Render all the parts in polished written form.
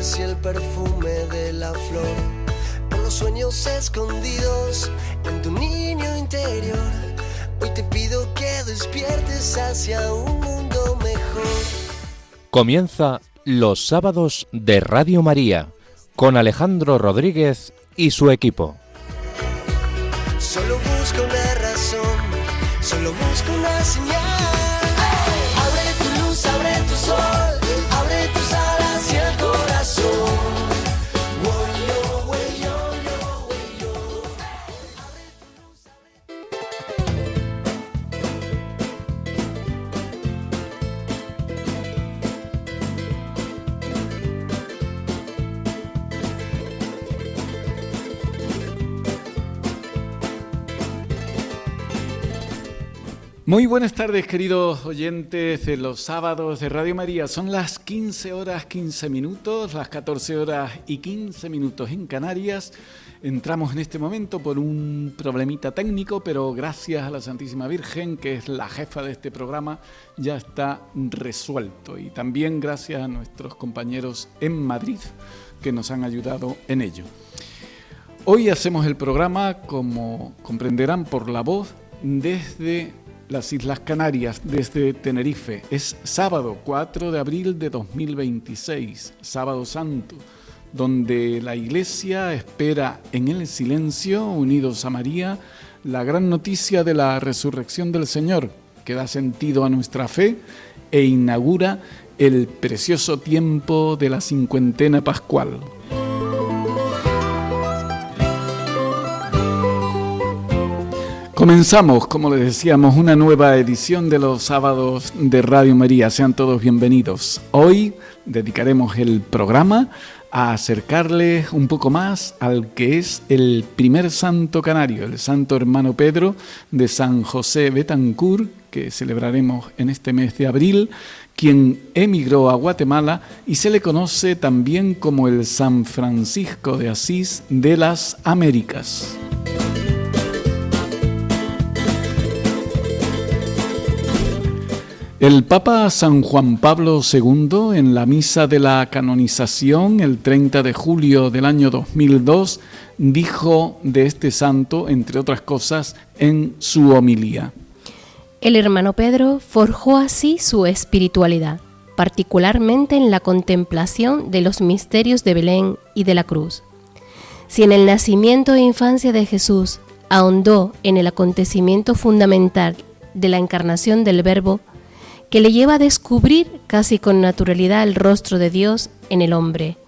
flores y el perfume de la flor, por los sueños escondidos en tu niño interior. Hoy te pido que despiertes hacia un mundo mejor. Comienza Los Sábados de Radio María con Alejandro Rodríguez y su equipo. Solo busco una razón, solo busco una señal. Abre tu luz, abre tu sol, abre tus alas y el corazón. Muy buenas tardes, queridos oyentes de Los Sábados de Radio María. Son las 15 horas 15 minutos, las 14 horas y 15 minutos en Canarias. Entramos en este momento por un problemita técnico, pero gracias a la Santísima Virgen, que es la jefa de este programa, ya está resuelto. Y también gracias a nuestros compañeros en Madrid, que nos han ayudado en ello. Hoy hacemos el programa, como comprenderán por la voz, desde las Islas Canarias, desde Tenerife. Es sábado 4 de abril de 2026, sábado santo, donde la Iglesia espera en el silencio, unidos a María, la gran noticia de la resurrección del Señor, que da sentido a nuestra fe e inaugura el precioso tiempo de la cincuentena pascual. Comenzamos, como les decíamos, una nueva edición de Los Sábados de Radio María. Sean todos bienvenidos. Hoy dedicaremos el programa a acercarles un poco más al que es el primer santo canario, el santo hermano Pedro de San José Betancourt, que celebraremos en este mes de abril, quien emigró a Guatemala y se le conoce también como el San Francisco de Asís de las Américas. El Papa San Juan Pablo II, en la misa de la canonización el 30 de julio del año 2002, dijo de este santo, entre otras cosas, en su homilía: el hermano Pedro forjó así su espiritualidad, particularmente en la contemplación de los misterios de Belén y de la cruz. Si en el nacimiento e infancia de Jesús ahondó en el acontecimiento fundamental de la encarnación del Verbo, que le lleva a descubrir casi con naturalidad el rostro de Dios en el hombre,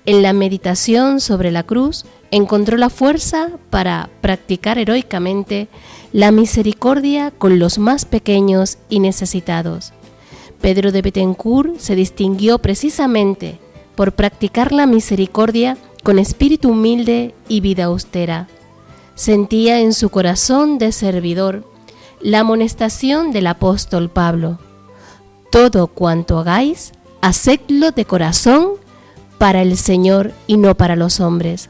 en la meditación sobre la cruz encontró la fuerza para practicar heroicamente la misericordia con los más pequeños y necesitados. Pedro de Betancourt se distinguió precisamente por practicar la misericordia con espíritu humilde y vida austera. Sentía en su corazón de servidor la amonestación del apóstol Pablo: todo cuanto hagáis, hacedlo de corazón para el Señor y no para los hombres.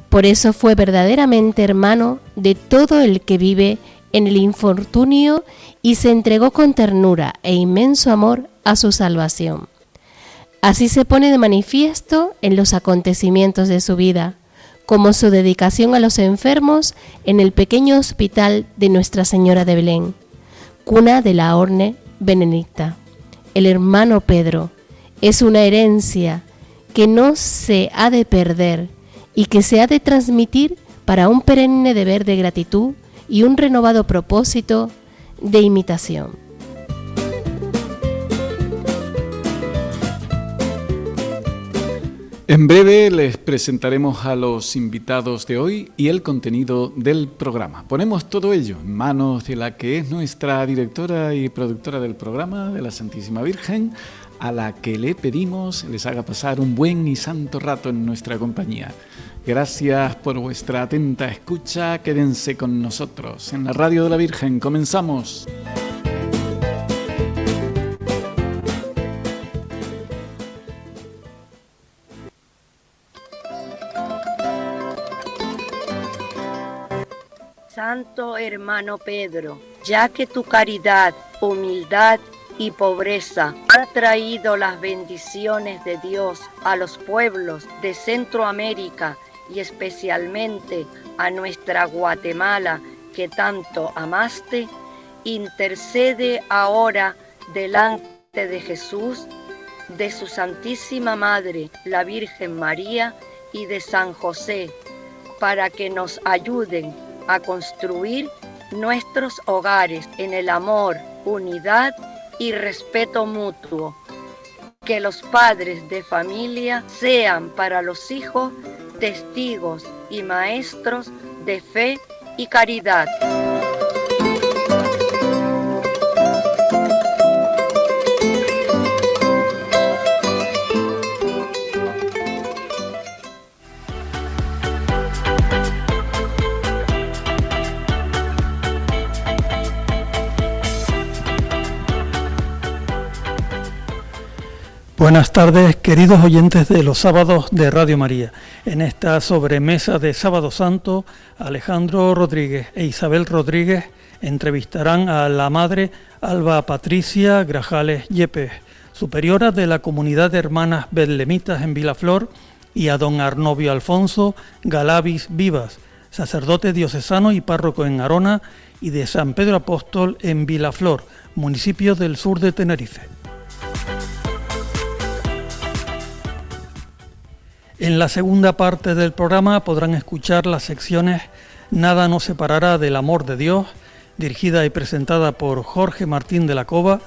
Por eso fue verdaderamente hermano de todo el que vive en el infortunio y se entregó con ternura e inmenso amor a su salvación. Así se pone de manifiesto en los acontecimientos de su vida, como su dedicación a los enfermos en el pequeño hospital de Nuestra Señora de Belén, cuna de la Orden Benedicta. El hermano Pedro es una herencia que no se ha de perder y que se ha de transmitir para un perenne deber de gratitud y un renovado propósito de imitación. En breve les presentaremos a los invitados de hoy y el contenido del programa. Ponemos todo ello en manos de la que es nuestra directora y productora del programa, de la Santísima Virgen, a la que le pedimos les haga pasar un buen y santo rato en nuestra compañía. Gracias por vuestra atenta escucha. Quédense con nosotros en la Radio de la Virgen. Comenzamos. Santo hermano Pedro, ya que tu caridad, humildad y pobreza, ha traído las bendiciones de Dios a los pueblos de Centroamérica y especialmente a nuestra Guatemala que tanto amaste, intercede ahora delante de Jesús, de su Santísima Madre, la Virgen María, y de San José, para que nos ayuden a construir nuestros hogares en el amor, unidad y respeto mutuo. Que los padres de familia sean para los hijos testigos y maestros de fe y caridad. Buenas tardes, queridos oyentes de los sábados de Radio María. En esta sobremesa de Sábado Santo, Alejandro Rodríguez e Isabel Rodríguez entrevistarán a la madre Alba Patricia Grajales Yepes, superiora de la comunidad de hermanas betlemitas en Vilaflor, y a don Arnovio Alfonso Galavis Vivas, sacerdote diocesano y párroco en Arona y de San Pedro Apóstol en Vilaflor, municipio del sur de Tenerife. En la segunda parte del programa podrán escuchar las secciones Nada nos separará del amor de Dios, dirigida y presentada por Jorge Martín de la Cova,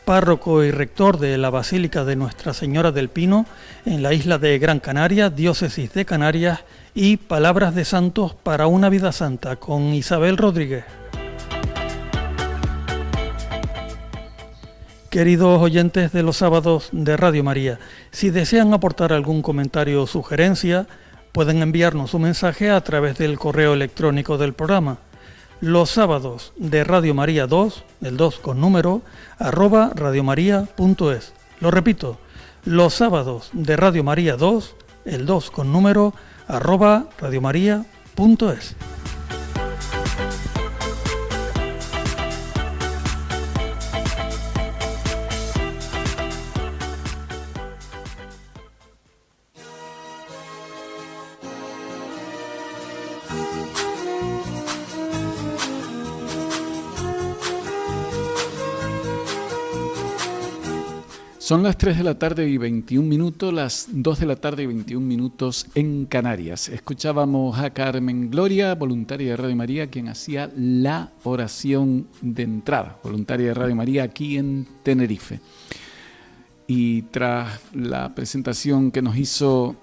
párroco y rector de la Basílica de Nuestra Señora del Pino, en la isla de Gran Canaria, diócesis de Canarias, y Palabras de Santos para una vida santa, con Isabel Rodríguez. Queridos oyentes de los sábados de Radio María, si desean aportar algún comentario o sugerencia, pueden enviarnos un mensaje a través del correo electrónico del programa. Los sábados de Radio María 2, el 2 con número, @radiomaria.es. Lo repito, los sábados de Radio María 2, el 2 con número, @radiomaria.es. Son las 3 de la tarde y 21 minutos, las 2 de la tarde y 21 minutos en Canarias. Escuchábamos a Carmen Gloria, voluntaria de Radio María, quien hacía la oración de entrada, voluntaria de Radio María aquí en Tenerife. Y tras la presentación que nos hizo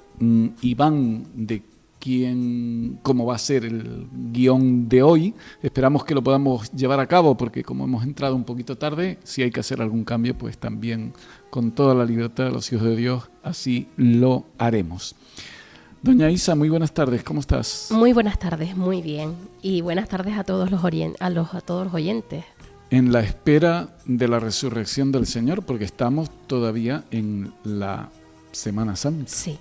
Iván de cómo va a ser el guión de hoy, esperamos que lo podamos llevar a cabo, porque como hemos entrado un poquito tarde, si hay que hacer algún cambio, pues también con toda la libertad de los hijos de Dios, así lo haremos. Doña Isa, muy buenas tardes, ¿cómo estás? Muy buenas tardes, muy bien. Y buenas tardes a todos los oyentes. En la espera de la resurrección del Señor, porque estamos todavía en la Semana Santa. Sí.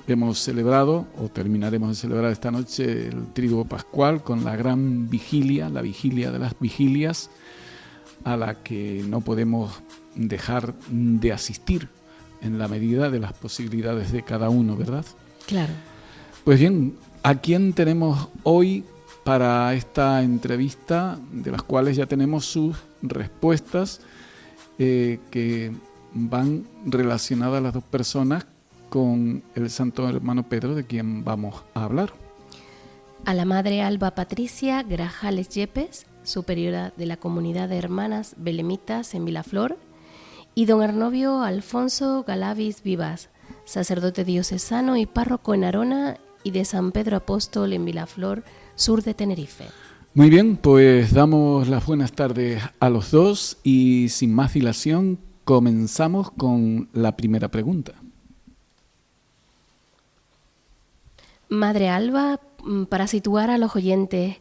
Hemos celebrado, o terminaremos de celebrar esta noche, el Triduo Pascual con la gran vigilia, la vigilia de las vigilias, a la que no podemos dejar de asistir en la medida de las posibilidades de cada uno, ¿verdad? Claro. Pues bien, ¿a quién tenemos hoy para esta entrevista, de las cuales ya tenemos sus respuestas, que van relacionadas a las dos personas con el Santo Hermano Pedro, de quien vamos a hablar? A la Madre Alba Patricia Grajales Yepes, superiora de la comunidad de hermanas belemitas en Vilaflor, y don Arnovio Alfonso Galavis Vivas, sacerdote diocesano y párroco en Arona y de San Pedro Apóstol en Vilaflor, sur de Tenerife. Muy bien, pues damos las buenas tardes a los dos y sin más dilación comenzamos con la primera pregunta. Madre Alba, para situar a los oyentes,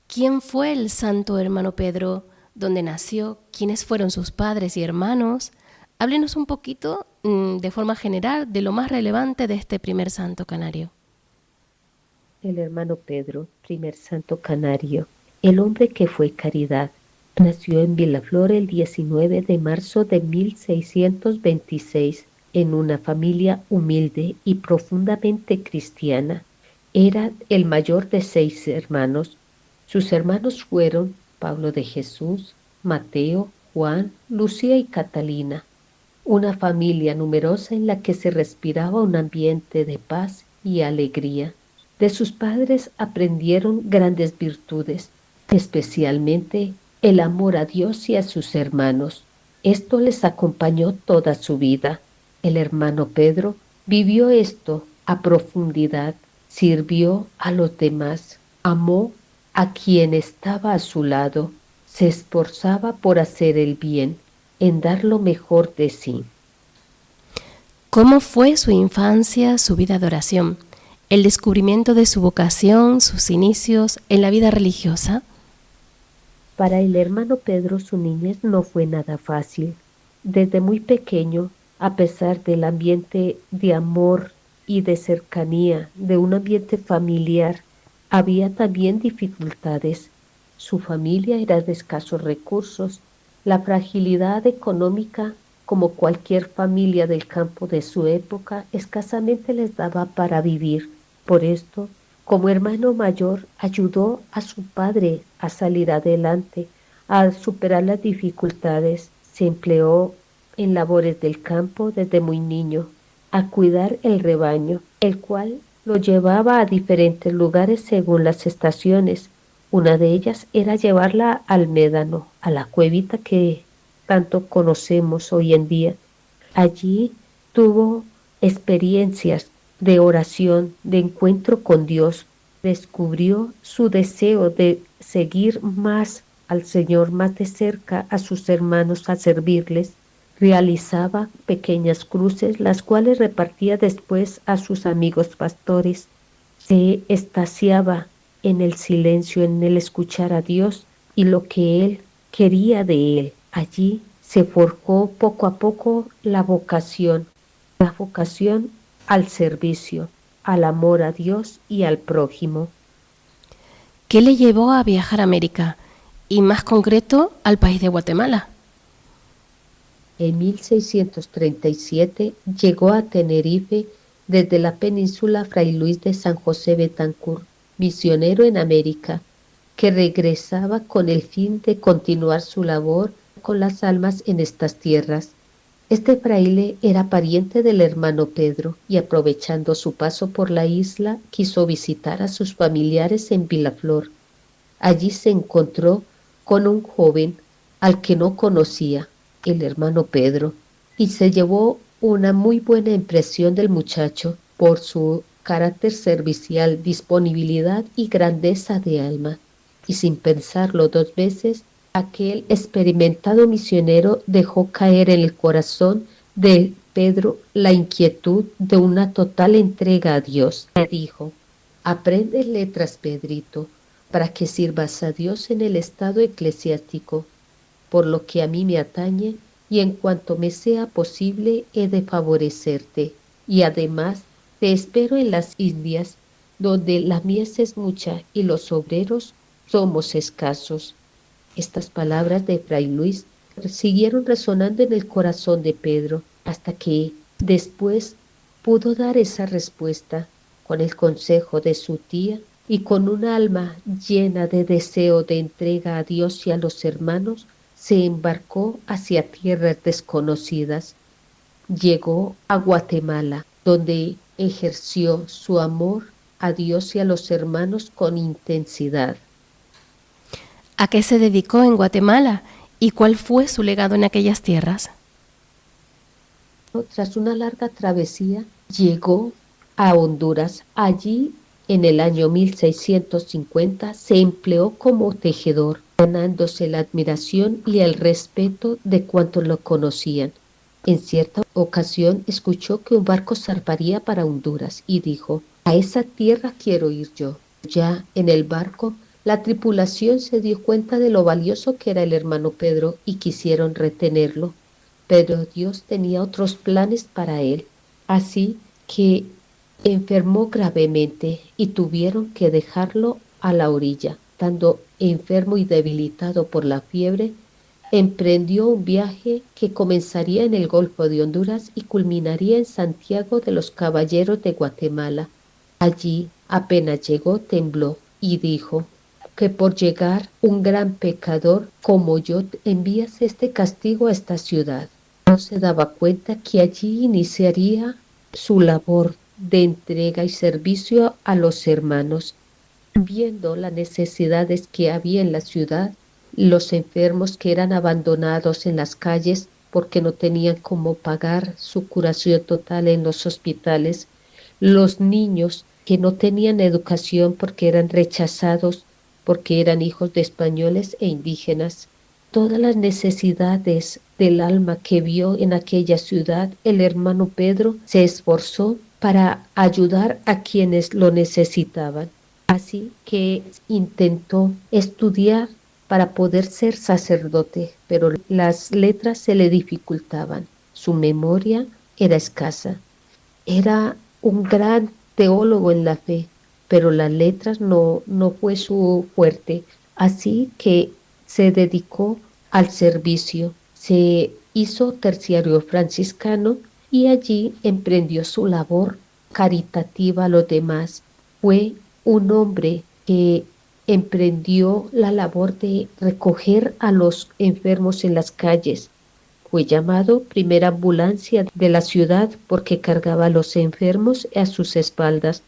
¿quién fue el Santo Hermano Pedro? ¿Dónde nació? ¿Quiénes fueron sus padres y hermanos? Háblenos un poquito, de forma general, de lo más relevante de este primer santo canario. El hermano Pedro, primer santo canario, el hombre que fue caridad, Nació en Vilaflor el 19 de marzo de 1626 en una familia humilde y profundamente cristiana. Era el mayor de 6 hermanos. Sus hermanos fueron Pablo de Jesús, Mateo, Juan, Lucía y Catalina. Una familia numerosa en la que se respiraba un ambiente de paz y alegría. De sus padres aprendieron grandes virtudes, especialmente el amor a Dios y a sus hermanos. Esto les acompañó toda su vida. El hermano Pedro vivió esto a profundidad, sirvió a los demás, amó a quien estaba a su lado, se esforzaba por hacer el bien, en dar lo mejor de sí. ¿Cómo fue su infancia, su vida de oración, el descubrimiento de su vocación, sus inicios en la vida religiosa? Para el hermano Pedro su niñez no fue nada fácil. Desde muy pequeño, a pesar del ambiente de amor y de cercanía, de un ambiente familiar, había también dificultades. Su familia era de escasos recursos. La fragilidad económica, como cualquier familia del campo de su época, escasamente les daba para vivir. Por esto, como hermano mayor, ayudó a su padre a salir adelante, a superar las dificultades. Se empleó en labores del campo desde muy niño, a cuidar el rebaño, el cual lo llevaba a diferentes lugares según las estaciones. Una de ellas era llevarla al médano, a la cuevita que tanto conocemos hoy en día. Allí tuvo experiencias de oración, de encuentro con Dios. Descubrió su deseo de seguir más al Señor, más de cerca a sus hermanos, a servirles. Realizaba pequeñas cruces, las cuales repartía después a sus amigos pastores. Se extasiaba en el silencio, en el escuchar a Dios y lo que Él quería de él. Allí se forjó poco a poco la vocación al servicio, al amor a Dios y al prójimo. ¿Qué le llevó a viajar a América y más concreto al país de Guatemala? En 1637 llegó a Tenerife desde la península Fray Luis de San José Betancourt, misionero en América, que regresaba con el fin de continuar su labor con las almas en estas tierras. Este fraile era pariente del hermano Pedro y aprovechando su paso por la isla quiso visitar a sus familiares en Vilaflor. Allí se encontró con un joven al que no conocía, el hermano Pedro, y se llevó una muy buena impresión del muchacho por su carácter servicial, disponibilidad y grandeza de alma. Y sin pensarlo 2 veces, aquel experimentado misionero dejó caer en el corazón de Pedro la inquietud de una total entrega a Dios. Le dijo: aprende letras, Pedrito, para que sirvas a Dios en el estado eclesiástico. Por lo que a mí me atañe, y en cuanto me sea posible, he de favorecerte. Y además, te espero en las Indias, donde la mies es mucha y los obreros somos escasos. Estas palabras de Fray Luis siguieron resonando en el corazón de Pedro, hasta que después pudo dar esa respuesta con el consejo de su tía y con un alma llena de deseo de entrega a Dios y a los hermanos, se embarcó hacia tierras desconocidas. Llegó a Guatemala, donde ejerció su amor a Dios y a los hermanos con intensidad. ¿A qué se dedicó en Guatemala y cuál fue su legado en aquellas tierras? Tras una larga travesía, llegó a Honduras. Allí, en el año 1650, se empleó como tejedor, ganándose la admiración y el respeto de cuantos lo conocían. En cierta ocasión escuchó que un barco zarparía para Honduras y dijo: a esa tierra quiero ir yo. Ya en el barco, la tripulación se dio cuenta de lo valioso que era el hermano Pedro y quisieron retenerlo, pero Dios tenía otros planes para él, así que enfermó gravemente y tuvieron que dejarlo a la orilla, dando enfermo y debilitado por la fiebre, emprendió un viaje que comenzaría en el Golfo de Honduras y culminaría en Santiago de los Caballeros de Guatemala. Allí, apenas llegó, tembló y dijo que por llegar un gran pecador como yo envías este castigo a esta ciudad. No se daba cuenta que allí iniciaría su labor de entrega y servicio a los hermanos. Viendo las necesidades que había en la ciudad, los enfermos que eran abandonados en las calles porque no tenían cómo pagar su curación total en los hospitales, los niños que no tenían educación porque eran rechazados, porque eran hijos de españoles e indígenas. Todas las necesidades del alma que vio en aquella ciudad, el hermano Pedro se esforzó para ayudar a quienes lo necesitaban. Así que intentó estudiar para poder ser sacerdote, pero las letras se le dificultaban. Su memoria era escasa. Era un gran teólogo en la fe, pero las letras no fue su fuerte. Así que se dedicó al servicio, se hizo terciario franciscano y allí emprendió su labor caritativa a los demás. Fue un hombre que emprendió la labor de recoger a los enfermos en las calles. Fue llamado primera ambulancia de la ciudad porque cargaba a los enfermos a sus espaldas.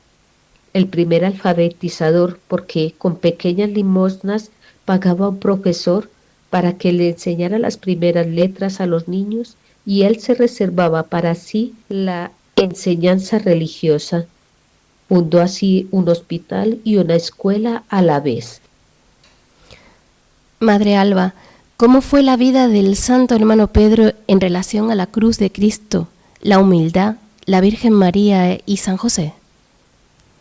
El primer alfabetizador porque con pequeñas limosnas pagaba a un profesor para que le enseñara las primeras letras a los niños y él se reservaba para sí la enseñanza religiosa. Fundó así un hospital y una escuela a la vez. Madre Alba, ¿cómo fue la vida del santo hermano Pedro en relación a la cruz de Cristo, la humildad, la Virgen María y San José?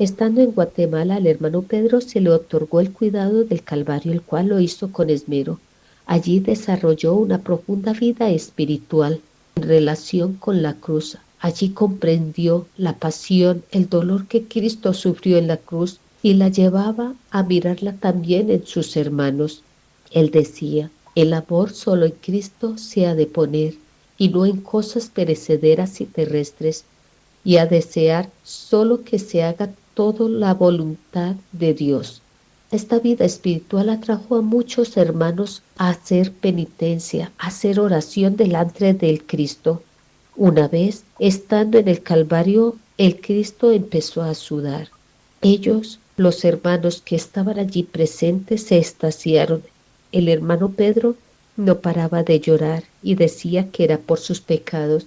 Estando en Guatemala, al hermano Pedro se le otorgó el cuidado del Calvario, el cual lo hizo con esmero. Allí desarrolló una profunda vida espiritual en relación con la cruz. Allí comprendió la pasión, el dolor que Cristo sufrió en la cruz y la llevaba a mirarla también en sus hermanos. Él decía, el amor solo en Cristo se ha de poner y no en cosas perecederas y terrestres, y a desear solo que se haga toda la voluntad de Dios. Esta vida espiritual atrajo a muchos hermanos a hacer penitencia, a hacer oración delante del Cristo. Una vez, estando en el Calvario, el Cristo empezó a sudar. Ellos, los hermanos que estaban allí presentes, se extasiaron. El hermano Pedro no paraba de llorar y decía que era por sus pecados.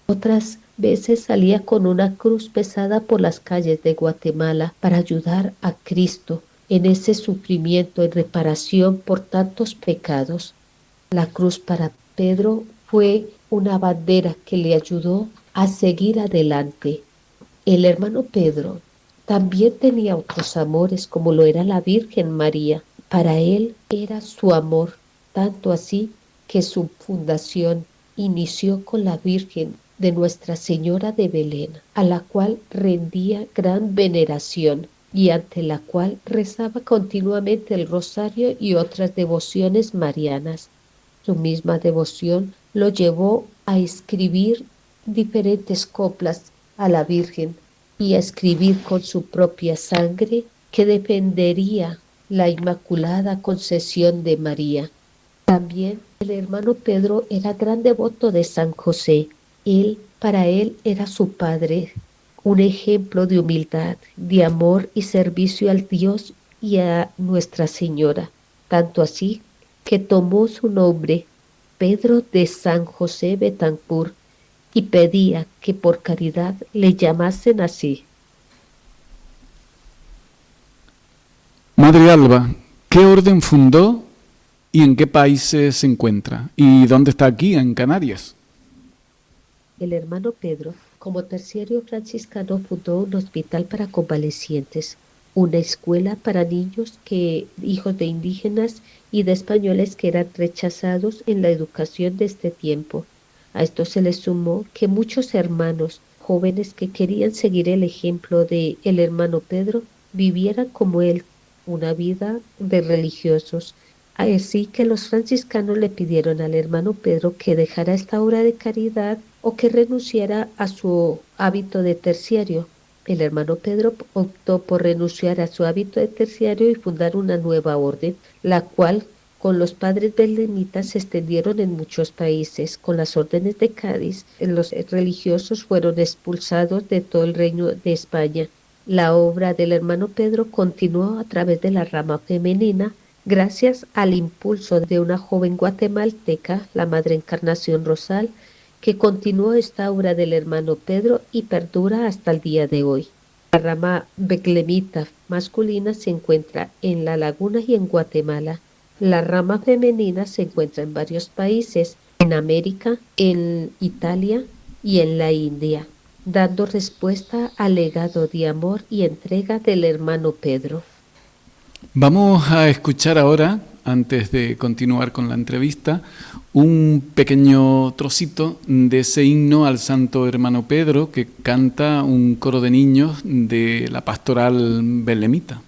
Otras veces salía con una cruz pesada por las calles de Guatemala para ayudar a Cristo en ese sufrimiento en reparación por tantos pecados. La cruz para Pedro fue una bandera que le ayudó a seguir adelante. El hermano Pedro también tenía otros amores, como lo era la Virgen María. Para él era su amor, tanto así que su fundación inició con la Virgen de Nuestra Señora de Belén, a la cual rendía gran veneración y ante la cual rezaba continuamente el rosario y otras devociones marianas. Su misma devoción lo llevó a escribir diferentes coplas a la Virgen y a escribir con su propia sangre que defendería la Inmaculada Concepción de María. También el hermano Pedro era gran devoto de San José. Para él era su padre, un ejemplo de humildad, de amor y servicio al Dios y a Nuestra Señora, tanto así que tomó su nombre, Pedro de San José Betancourt, y pedía que por caridad le llamasen así. Madre Alba, ¿qué orden fundó y en qué países se encuentra? ¿Y dónde está aquí, en Canarias? El hermano Pedro, como terciario franciscano, fundó un hospital para convalecientes, una escuela para niños hijos de indígenas y de españoles que eran rechazados en la educación de este tiempo. A esto se le sumó que muchos hermanos jóvenes que querían seguir el ejemplo de el hermano Pedro vivieran como él, una vida de religiosos. Así que los franciscanos le pidieron al hermano Pedro que dejara esta obra de caridad o que renunciara a su hábito de terciario. El hermano Pedro optó por renunciar a su hábito de terciario y fundar una nueva orden, la cual con los padres belemitas se extendieron en muchos países. Con las órdenes de Cádiz, los religiosos fueron expulsados de todo el reino de España. La obra del hermano Pedro continuó a través de la rama femenina, gracias al impulso de una joven guatemalteca, la Madre Encarnación Rosal, que continuó esta obra del hermano Pedro y perdura hasta el día de hoy. La rama belemita masculina se encuentra en La Laguna y en Guatemala. La rama femenina se encuentra en varios países, en América, en Italia y en la India, dando respuesta al legado de amor y entrega del hermano Pedro. Vamos a escuchar ahora, antes de continuar con la entrevista, un pequeño trocito de ese himno al Santo Hermano Pedro que canta un coro de niños de la pastoral belemita.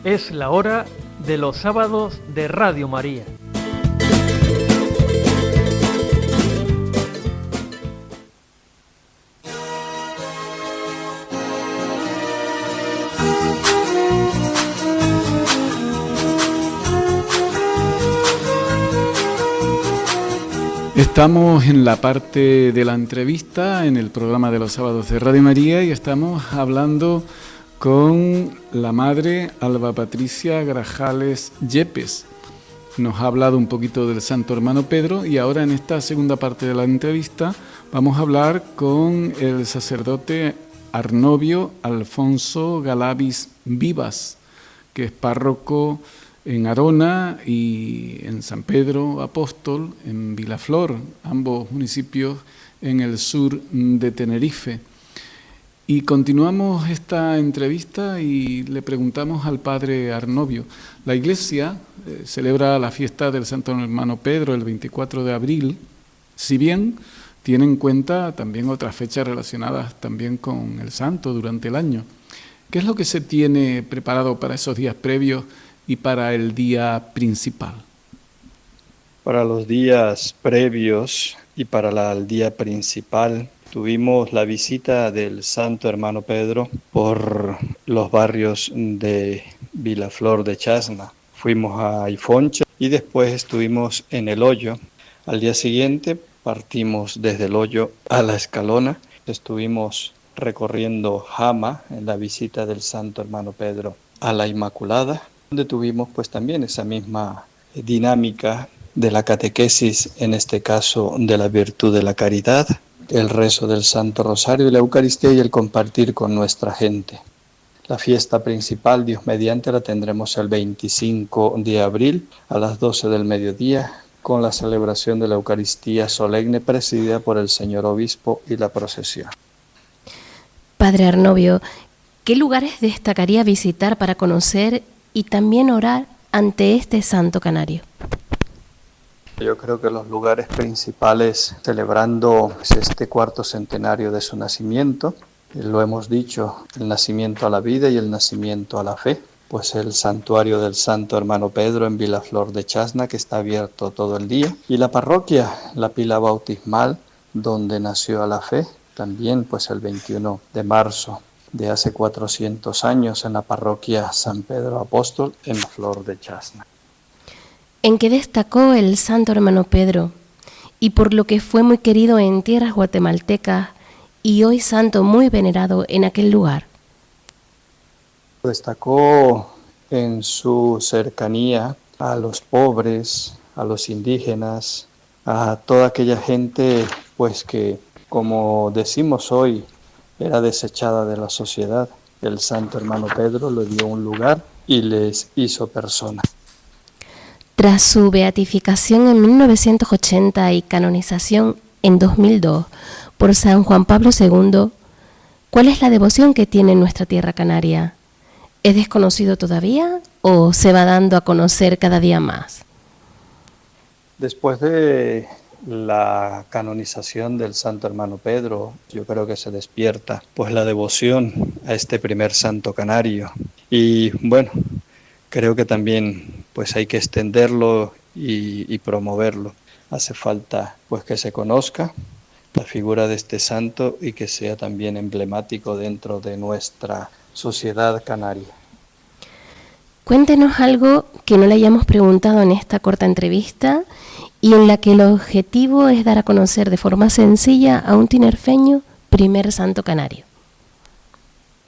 Es la hora de los sábados de Radio María. Estamos en la parte de la entrevista en el programa de los sábados de Radio María y estamos hablando con la madre Alba Patricia Grajales Yepes. Nos ha hablado un poquito del Santo Hermano Pedro y ahora en esta segunda parte de la entrevista vamos a hablar con el sacerdote Arnovio Alfonso Galavis Vivas, que es párroco en Arona y en San Pedro Apóstol, en Vilaflor, ambos municipios en el sur de Tenerife. Y continuamos esta entrevista y le preguntamos al padre Arnovio. La Iglesia celebra la fiesta del Santo Hermano Pedro el 24 de abril, si bien tiene en cuenta también otras fechas relacionadas también con el santo durante el año. ¿Qué es lo que se tiene preparado para esos días previos y para el día principal? Para los días previos y para el día principal tuvimos la visita del Santo Hermano Pedro por los barrios de Vilaflor de Chasna. Fuimos a Ifoncha y después estuvimos en El Hoyo. Al día siguiente partimos desde el Hoyo a La Escalona. Estuvimos recorriendo Jama en la visita del Santo Hermano Pedro a la Inmaculada, donde tuvimos pues también esa misma dinámica de la catequesis, en este caso de la virtud de la caridad, el rezo del Santo Rosario y la Eucaristía y el compartir con nuestra gente. La fiesta principal, Dios mediante, la tendremos el 25 de abril a las 12 del mediodía con la celebración de la Eucaristía solemne presidida por el señor obispo y la procesión. Padre Arnovio, ¿qué lugares destacaría visitar para conocer y también orar ante este santo canario? Yo creo que los lugares principales celebrando este cuarto centenario de su nacimiento, lo hemos dicho, el nacimiento a la vida y el nacimiento a la fe, pues el santuario del Santo Hermano Pedro en Vilaflor de Chasna, que está abierto todo el día, y la parroquia, la pila bautismal, donde nació a la fe, también pues el 21 de marzo de hace 400 años en la parroquia San Pedro Apóstol en Flor de Chasna. ¿En qué destacó el Santo Hermano Pedro? Y por lo que fue muy querido en tierras guatemaltecas y hoy santo muy venerado en aquel lugar. Destacó en su cercanía a los pobres, a los indígenas, a toda aquella gente pues que, como decimos hoy, era desechada de la sociedad. El Santo Hermano Pedro le dio un lugar y les hizo personas. Tras su beatificación en 1980 y canonización en 2002 por San Juan Pablo II, ¿cuál es la devoción que tiene en nuestra tierra canaria? ¿Es desconocido todavía o se va dando a conocer cada día más? Después de la canonización del Santo Hermano Pedro, yo creo que se despierta pues la devoción a este primer santo canario. Y bueno, creo que también pues hay que extenderlo y promoverlo. Hace falta pues que se conozca la figura de este santo y que sea también emblemático dentro de nuestra sociedad canaria. Cuéntenos algo que no le hayamos preguntado en esta corta entrevista y en la que el objetivo es dar a conocer de forma sencilla a un tinerfeño primer santo canario.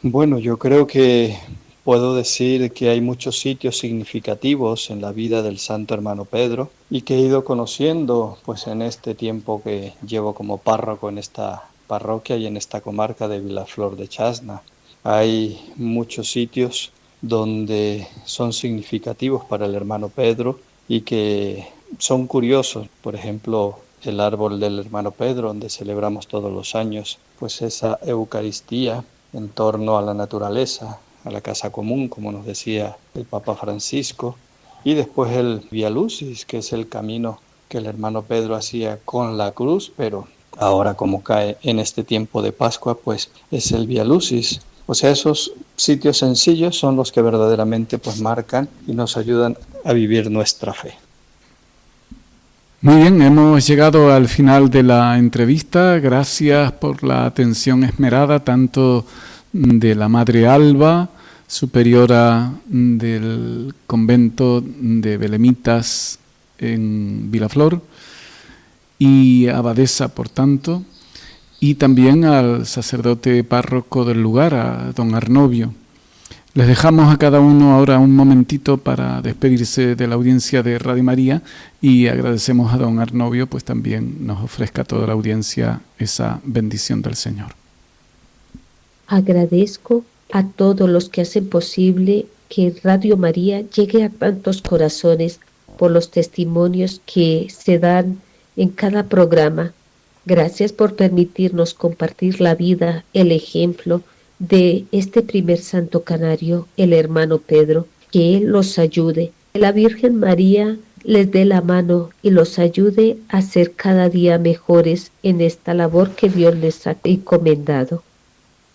Bueno, yo creo que puedo decir que hay muchos sitios significativos en la vida del Santo Hermano Pedro y que he ido conociendo pues en este tiempo que llevo como párroco en esta parroquia y en esta comarca de Vilaflor de Chasna. Hay muchos sitios donde son significativos para el Hermano Pedro y que son curiosos. Por ejemplo, el árbol del Hermano Pedro, donde celebramos todos los años pues esa Eucaristía en torno a la naturaleza, a la casa común, como nos decía el Papa Francisco, y después el Via Lucis, que es el camino que el Hermano Pedro hacía con la cruz, pero ahora como cae en este tiempo de Pascua, pues es el Via Lucis. O sea, esos sitios sencillos son los que verdaderamente pues marcan y nos ayudan a vivir nuestra fe. Muy bien, hemos llegado al final de la entrevista. Gracias por la atención esmerada, tanto de la Madre Alba, superiora del convento de Belemitas en Vilaflor y abadesa, por tanto, y también al sacerdote párroco del lugar, a don Arnovio. Les dejamos a cada uno ahora un momentito para despedirse de la audiencia de Radio María y agradecemos a don Arnovio, pues también nos ofrezca a toda la audiencia esa bendición del Señor. Agradezco a todos los que hacen posible que Radio María llegue a tantos corazones por los testimonios que se dan en cada programa. Gracias por permitirnos compartir la vida, el ejemplo de este primer santo canario, el Hermano Pedro. Que Él los ayude, que la Virgen María les dé la mano y los ayude a ser cada día mejores en esta labor que Dios les ha encomendado.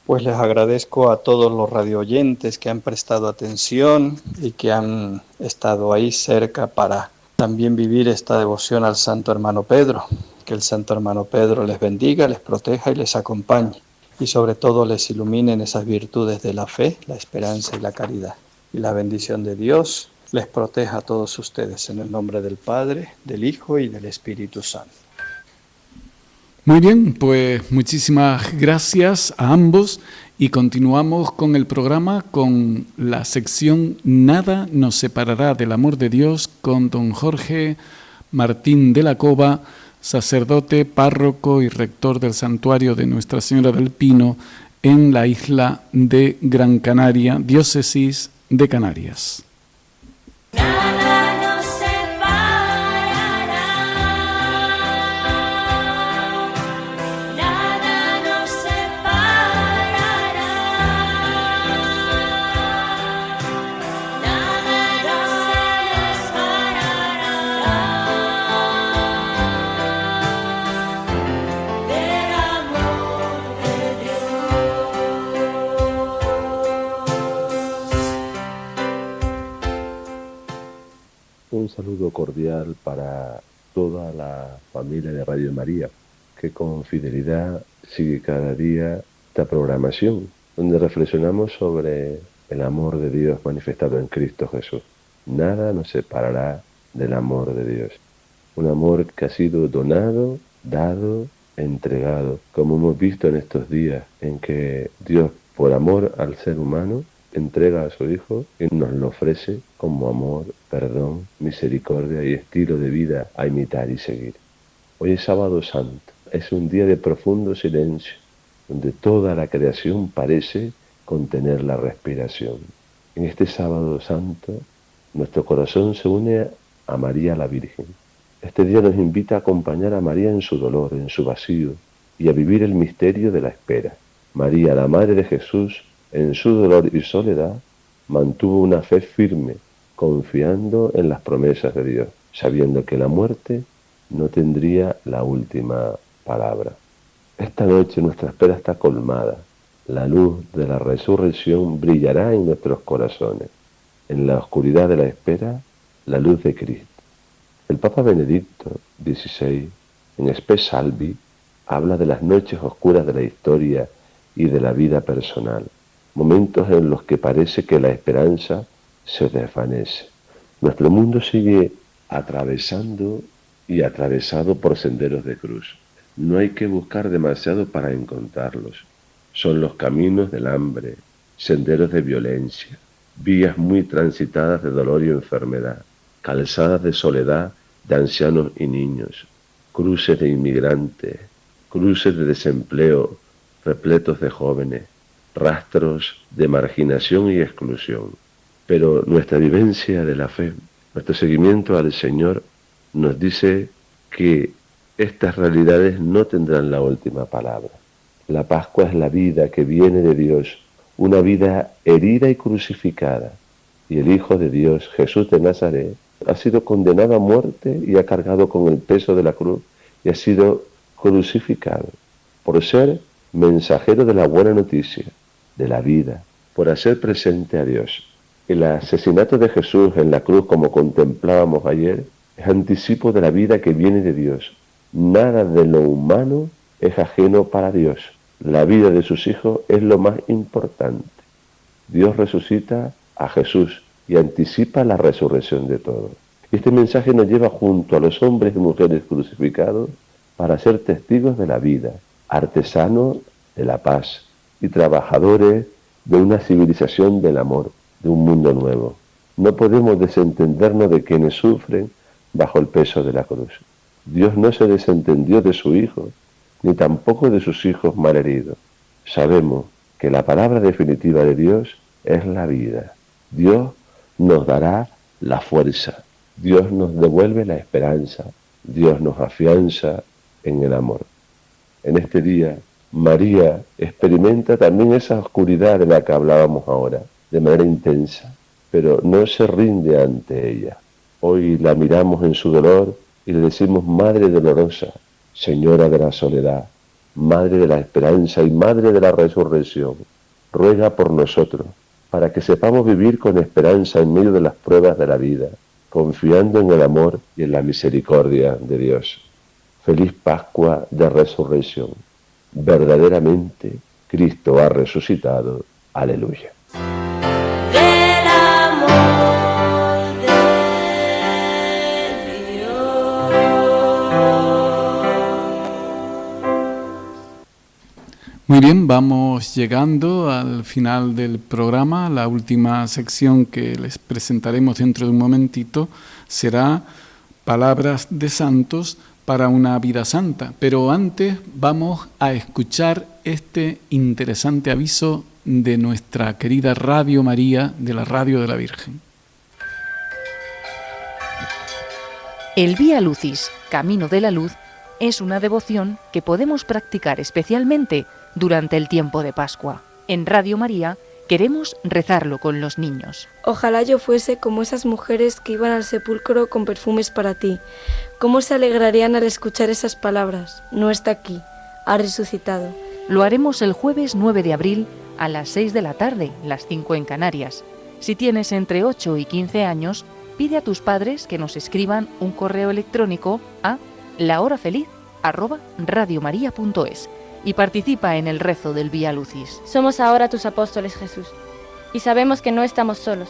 Pues les agradezco a todos los radioyentes que han prestado atención y que han estado ahí cerca para también vivir esta devoción al Santo Hermano Pedro. Que el Santo Hermano Pedro les bendiga, les proteja y les acompañe. Y sobre todo les ilumine en esas virtudes de la fe, la esperanza y la caridad. Y la bendición de Dios, les proteja a todos ustedes en el nombre del Padre, del Hijo y del Espíritu Santo. Muy bien, pues muchísimas gracias a ambos y continuamos con el programa con la sección Nada nos separará del amor de Dios con don Jorge Martín de la Cova, sacerdote, párroco y rector del santuario de Nuestra Señora del Pino en la isla de Gran Canaria, diócesis de Canarias. Un saludo cordial para toda la familia de Radio María, que con fidelidad sigue cada día esta programación, donde reflexionamos sobre el amor de Dios manifestado en Cristo Jesús. Nada nos separará del amor de Dios. Un amor que ha sido donado, dado, entregado, como hemos visto en estos días en que Dios, por amor al ser humano, entrega a su Hijo y nos lo ofrece como amor, perdón, misericordia y estilo de vida a imitar y seguir. Hoy es Sábado Santo, es un día de profundo silencio, donde toda la creación parece contener la respiración. En este Sábado Santo, nuestro corazón se une a María la Virgen. Este día nos invita a acompañar a María en su dolor, en su vacío, y a vivir el misterio de la espera. María, la Madre de Jesús, en su dolor y soledad, mantuvo una fe firme, confiando en las promesas de Dios, sabiendo que la muerte no tendría la última palabra. Esta noche nuestra espera está colmada. La luz de la resurrección brillará en nuestros corazones. En la oscuridad de la espera, la luz de Cristo. El Papa Benedicto XVI, en Spe Salvi, habla de las noches oscuras de la historia y de la vida personal. Momentos en los que parece que la esperanza se desvanece. Nuestro mundo sigue atravesando y atravesado por senderos de cruz. No hay que buscar demasiado para encontrarlos. Son los caminos del hambre, senderos de violencia, vías muy transitadas de dolor y enfermedad, calzadas de soledad de ancianos y niños, cruces de inmigrantes, cruces de desempleo repletos de jóvenes, rastros de marginación y exclusión. Pero nuestra vivencia de la fe, nuestro seguimiento al Señor, nos dice que estas realidades no tendrán la última palabra. La Pascua es la vida que viene de Dios, una vida herida y crucificada. Y el Hijo de Dios, Jesús de Nazaret, ha sido condenado a muerte y ha cargado con el peso de la cruz y ha sido crucificado por ser mensajero de la buena noticia, de la vida, por hacer presente a Dios. El asesinato de Jesús en la cruz, como contemplábamos ayer, es anticipo de la vida que viene de Dios. Nada de lo humano es ajeno para Dios. La vida de sus hijos es lo más importante. Dios resucita a Jesús y anticipa la resurrección de todos. Este mensaje nos lleva junto a los hombres y mujeres crucificados para ser testigos de la vida, artesanos de la paz y trabajadores de una civilización del amor, de un mundo nuevo. No podemos desentendernos de quienes sufren bajo el peso de la cruz. Dios no se desentendió de su Hijo, ni tampoco de sus hijos malheridos. Sabemos que la palabra definitiva de Dios es la vida. Dios nos dará la fuerza. Dios nos devuelve la esperanza. Dios nos afianza en el amor. En este día, María experimenta también esa oscuridad de la que hablábamos ahora, de manera intensa, pero no se rinde ante ella. Hoy la miramos en su dolor y le decimos: Madre dolorosa, Señora de la soledad, Madre de la esperanza y Madre de la resurrección, ruega por nosotros, para que sepamos vivir con esperanza en medio de las pruebas de la vida, confiando en el amor y en la misericordia de Dios. Feliz Pascua de Resurrección. Verdaderamente, Cristo ha resucitado. Aleluya. Del amor de Muy bien, vamos llegando al final del programa. La última sección que les presentaremos dentro de un momentito será Palabras de Santos para una vida santa. Pero antes vamos a escuchar este interesante aviso de nuestra querida Radio María, de la Radio de la Virgen. El Vía Lucis, Camino de la Luz, es una devoción que podemos practicar especialmente durante el tiempo de Pascua. En Radio María queremos rezarlo con los niños. Ojalá yo fuese como esas mujeres que iban al sepulcro con perfumes para ti. ¿Cómo se alegrarían al escuchar esas palabras? No está aquí, ha resucitado. Lo haremos el jueves 9 de abril a las 6 de la tarde, las 5 en Canarias. Si tienes entre 8 y 15 años, pide a tus padres que nos escriban un correo electrónico a lahorafeliz@radiomaria.es y participa en el rezo del Vía Lucis. Somos ahora tus apóstoles, Jesús, y sabemos que no estamos solos,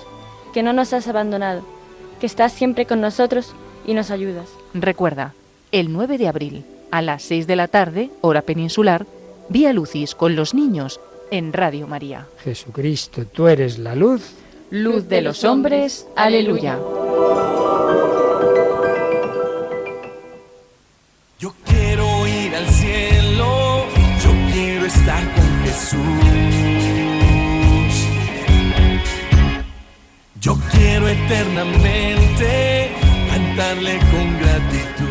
que no nos has abandonado, que estás siempre con nosotros y nos ayudas. Recuerda, el 9 de abril, a las 6 de la tarde, hora peninsular, Vía Lucis con los niños en Radio María. Jesucristo, tú eres la luz. Luz de los hombres, aleluya. Yo quiero ir al cielo, yo quiero estar con Jesús. Yo quiero eternamente cantarle con gratitud.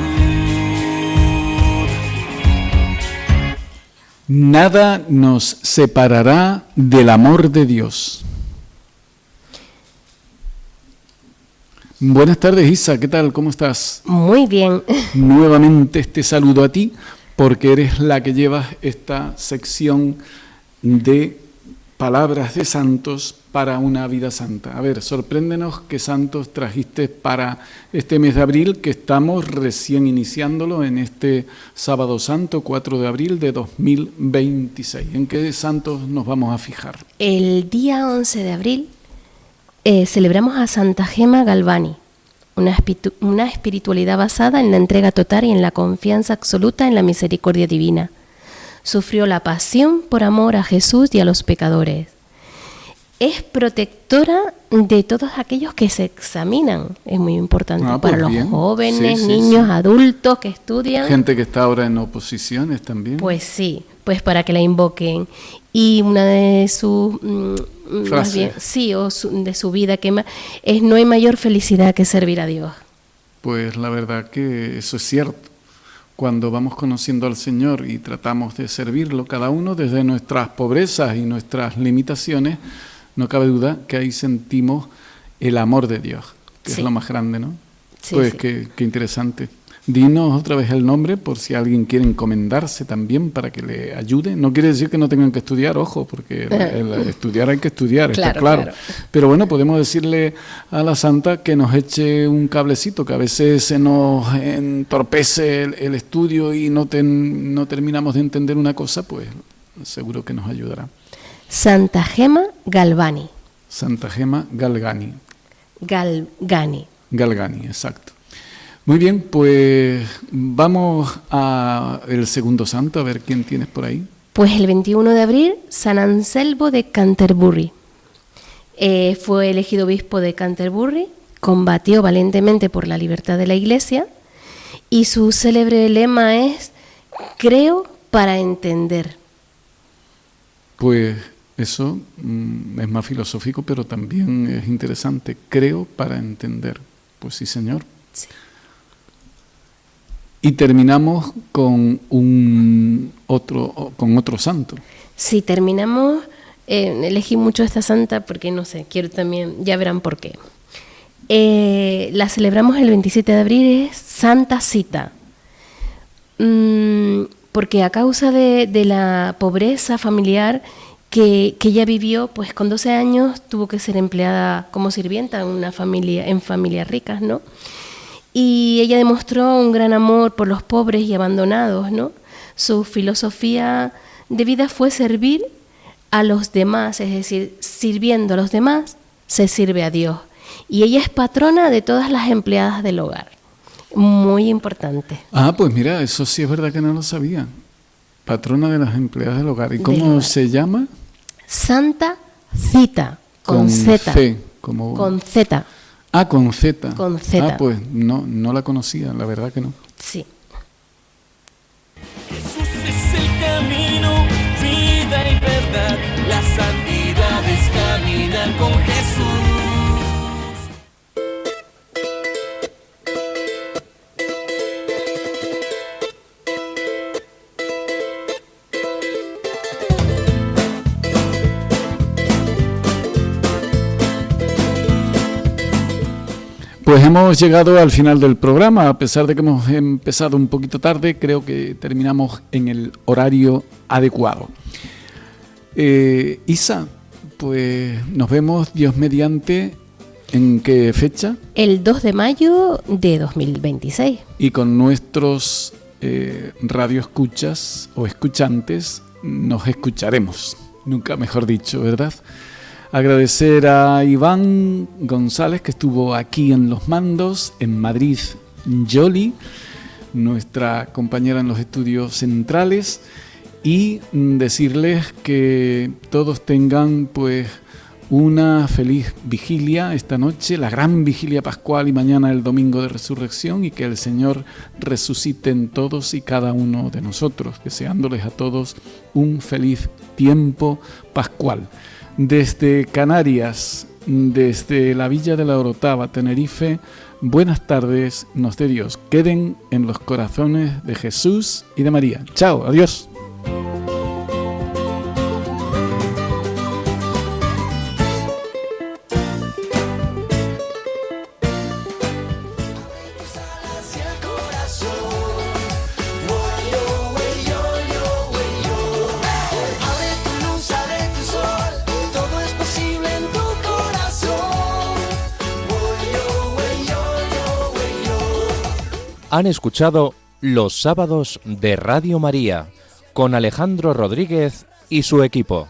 Nada nos separará del amor de Dios. Buenas tardes, Isa, ¿qué tal? ¿Cómo estás? Muy bien. Nuevamente este saludo a ti, porque eres la que llevas esta sección de palabras de santos para una vida santa. A ver, sorpréndenos qué santos trajiste para este mes de abril, que estamos recién iniciándolo en este sábado santo, 4 de abril de 2026. ¿En qué santos nos vamos a fijar? El día 11 de abril celebramos a Santa Gema Galvani, una espiritualidad basada en la entrega total y en la confianza absoluta en la misericordia divina. Sufrió la pasión por amor a Jesús y a los pecadores. Es protectora de todos aquellos que se examinan. Es muy importante para los jóvenes, niños, adultos que estudian. Gente que está ahora en oposiciones también. Pues sí, pues para que la invoquen. Y una de sus frases, de su vida que es: no hay mayor felicidad que servir a Dios. Pues la verdad que eso es cierto. Cuando vamos conociendo al Señor y tratamos de servirlo, cada uno desde nuestras pobrezas y nuestras limitaciones, no cabe duda que ahí sentimos el amor de Dios, que es lo más grande, ¿no? Sí, pues sí. Qué interesante. Dinos otra vez el nombre por si alguien quiere encomendarse también para que le ayude. No quiere decir que no tengan que estudiar, ojo, porque estudiar hay que estudiar, está claro. Pero bueno, podemos decirle a la santa que nos eche un cablecito, que a veces se nos entorpece el estudio y no terminamos de entender una cosa, pues seguro que nos ayudará. Santa Gema Galvani. Santa Gema Galgani. Galgani, exacto. Muy bien, pues vamos a el segundo santo, a ver quién tienes por ahí. Pues el 21 de abril, San Anselmo de Canterbury. Fue elegido obispo de Canterbury, combatió valientemente por la libertad de la Iglesia y su célebre lema es: creo para entender. Pues eso es más filosófico, pero también es interesante. Creo para entender. Pues sí, señor. Sí. Y terminamos con otro santo. Sí, terminamos. Elegí mucho esta santa porque, no sé, quiero también, ya verán por qué. La celebramos el 27 de abril, es Santa Cita. Porque a causa de la pobreza familiar que ella vivió, pues con 12 años tuvo que ser empleada como sirvienta en familias ricas, ¿no? Y ella demostró un gran amor por los pobres y abandonados, ¿no? Su filosofía de vida fue servir a los demás, es decir, sirviendo a los demás, se sirve a Dios. Y ella es patrona de todas las empleadas del hogar. Muy importante. Ah, pues mira, eso sí es verdad que no lo sabía. Patrona de las empleadas del hogar. ¿Y cómo se llama? Santa Cita, con Z. Con Z. Ah, con Z. Con Z. Ah, pues no la conocía, la verdad que no. Sí. Jesús es el camino, vida y verdad. La santidad es caminar con Jesús. Pues hemos llegado al final del programa, a pesar de que hemos empezado un poquito tarde, creo que terminamos en el horario adecuado. Isa, pues nos vemos, Dios mediante, ¿en qué fecha? El 2 de mayo de 2026. Y con nuestros radioescuchas o escuchantes nos escucharemos, nunca mejor dicho, ¿verdad? Agradecer a Iván González, que estuvo aquí en los mandos, en Madrid, Yoli, nuestra compañera en los estudios centrales, y decirles que todos tengan pues una feliz vigilia esta noche, la gran vigilia pascual, y mañana el domingo de resurrección, y que el Señor resucite en todos y cada uno de nosotros, deseándoles a todos un feliz tiempo pascual. Desde Canarias, desde la Villa de la Orotava, Tenerife, buenas tardes, nos dé Dios. Queden en los corazones de Jesús y de María. Chao, adiós. Han escuchado Los Sábados de Radio María con Alejandro Rodríguez y su equipo.